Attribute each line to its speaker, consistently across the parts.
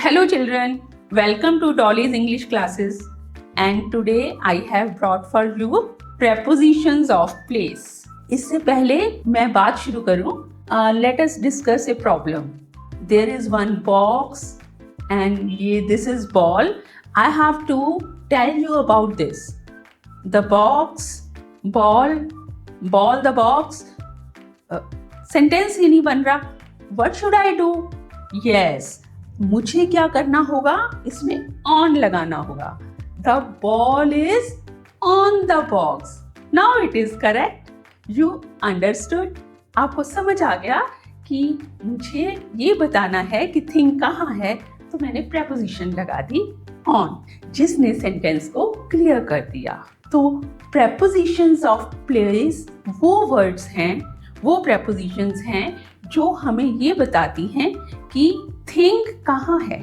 Speaker 1: Hello children, welcome to Dolly's English classes and today I have brought for you prepositions of place. इससे पहले मैं बात शुरू करूं, let us discuss a problem. There is one box and this is ball. I have to tell you about this. The box, ball, the box. Sentence ही नहीं बन रहा. What should I do? Yes. मुझे क्या करना होगा? इसमें on लगाना होगा. The ball is on the box. Now it is correct. You understood? आपको समझ आ गया कि मुझे ये बताना है कि थिंग कहाँ है, तो मैंने preposition लगा दी on, जिसने सेंटेंस को क्लियर कर दिया. तो prepositions of place वो वर्ड्स हैं, वो prepositions हैं जो हमें ये बताती हैं कि थिंग कहाँ है.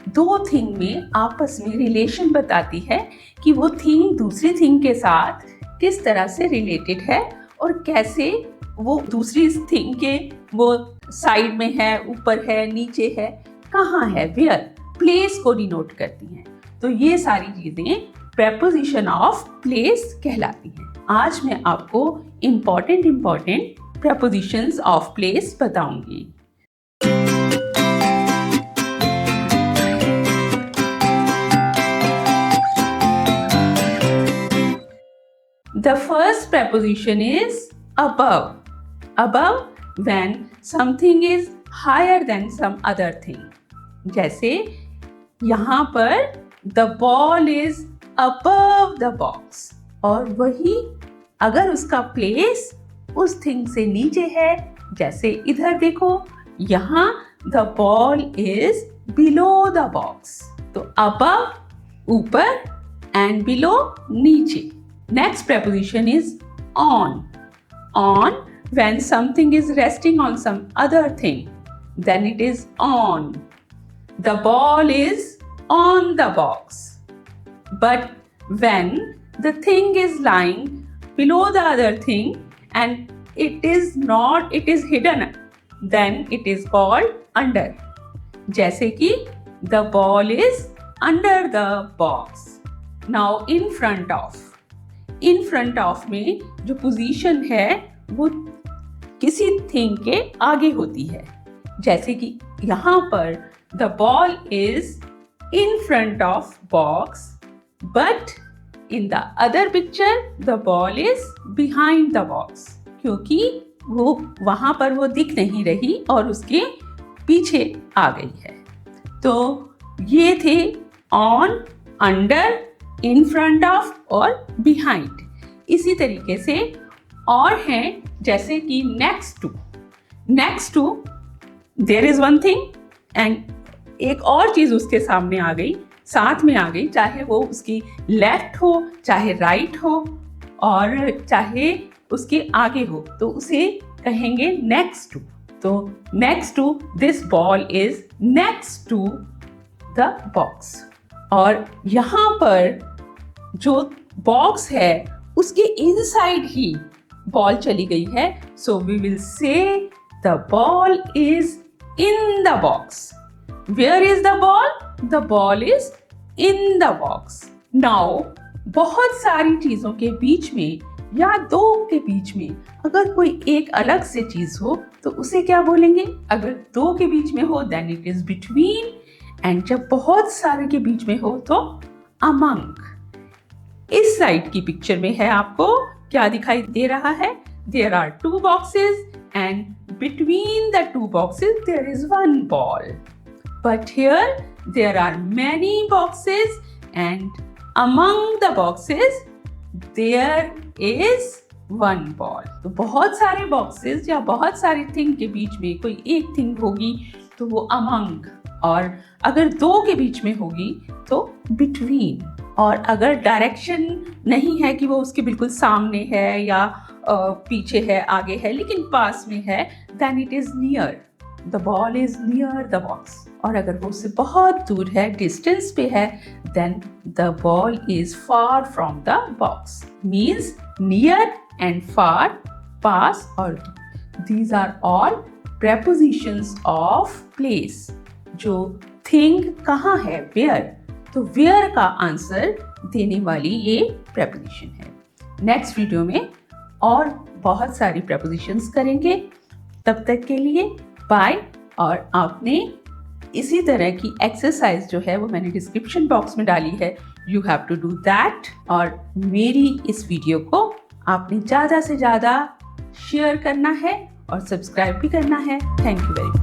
Speaker 1: दो थिंग में आपस में रिलेशन बताती है कि वो थिंग दूसरी थिंग के साथ किस तरह से रिलेटेड है और कैसे वो दूसरी थिंग के वो साइड में है, ऊपर है, नीचे है, कहाँ है, वेयर, प्लेस को डिनोट करती हैं. तो ये सारी चीजें प्रेपोजिशन ऑफ प्लेस कहलाती हैं. आज मैं आपको इम्पोर्टेंट prepositions of place बताऊंगी. The first preposition is above. Above when something is higher than some other thing. जैसे यहाँ पर the ball is above the box. और वही अगर उसका place उस थिंग से नीचे है, जैसे इधर देखो, यहाँ the ball is below the box. तो above ऊपर and below नीचे. Next preposition is on. On when something is resting on some other thing, then it is on. The ball is on the box. But when the thing is lying below the other thing and it is hidden, then it is called under. जैसे कि the ball is under the box. Now in front of में जो position है वो किसी thing के आगे होती है. जैसे कि यहाँ पर the ball is in front of box, but in the other picture the ball is behind the box. क्योंकि वो वहाँ पर वो दिख नहीं रही और उसके पीछे आ गई है. तो ये थे on, under, in front of और behind. इसी तरीके से और हैं जैसे कि next to there is one thing and एक और चीज उसके सामने आ गई, साथ में आ गई, चाहे वो उसकी लेफ्ट हो, चाहे राइट हो और चाहे उसके आगे हो, तो उसे कहेंगे नेक्स्ट टू. तो next to, this ball is next to the box. और यहाँ पर जो बॉक्स है उसके इनसाइड ही बॉल चली गई है. So we will say the ball is in the box. Where is the ball? The ball is in the box. Now, बहुत सारी चीजों के बीच में या दो के बीच में अगर कोई एक अलग से चीज हो तो उसे क्या बोलेंगे? अगर दो के बीच में हो then it is between, and जब बहुत सारे के बीच में हो तो among. इस साइड की पिक्चर में है, आपको क्या दिखाई दे रहा है? There are two boxes and between the two boxes there is one ball. But here there are many boxes and among the boxes there is one ball. तो बहुत सारे boxes या बहुत सारी thing के बीच में कोई एक thing होगी तो वो among, और अगर दो के बीच में होगी तो between. और अगर direction नहीं है कि वो उसके बिल्कुल सामने है या पीछे है, आगे है, लेकिन पास में है, then it is near. The ball is near the box. और अगर वो उससे बहुत दूर है, डिस्टेंस पे है, then the ball is far from the box. Means near and far, पास और दूर. These are all prepositions of place जो थिंग कहाँ है, वेयर, तो वेयर का आंसर देने वाली ये प्रेपोजिशन है। नेक्स्ट वीडियो में और बहुत सारी प्रेपोजिशंस करेंगे। तब तक के लिए बाय। और आपने इसी तरह की एक्सरसाइज जो है वो मैंने डिस्क्रिप्शन बॉक्स में डाली है, you have to do that. और मेरी इस वीडियो को आपने ज़्यादा से ज़्यादा शेयर करना है और सब्सक्राइब भी करना है। Thank you very much.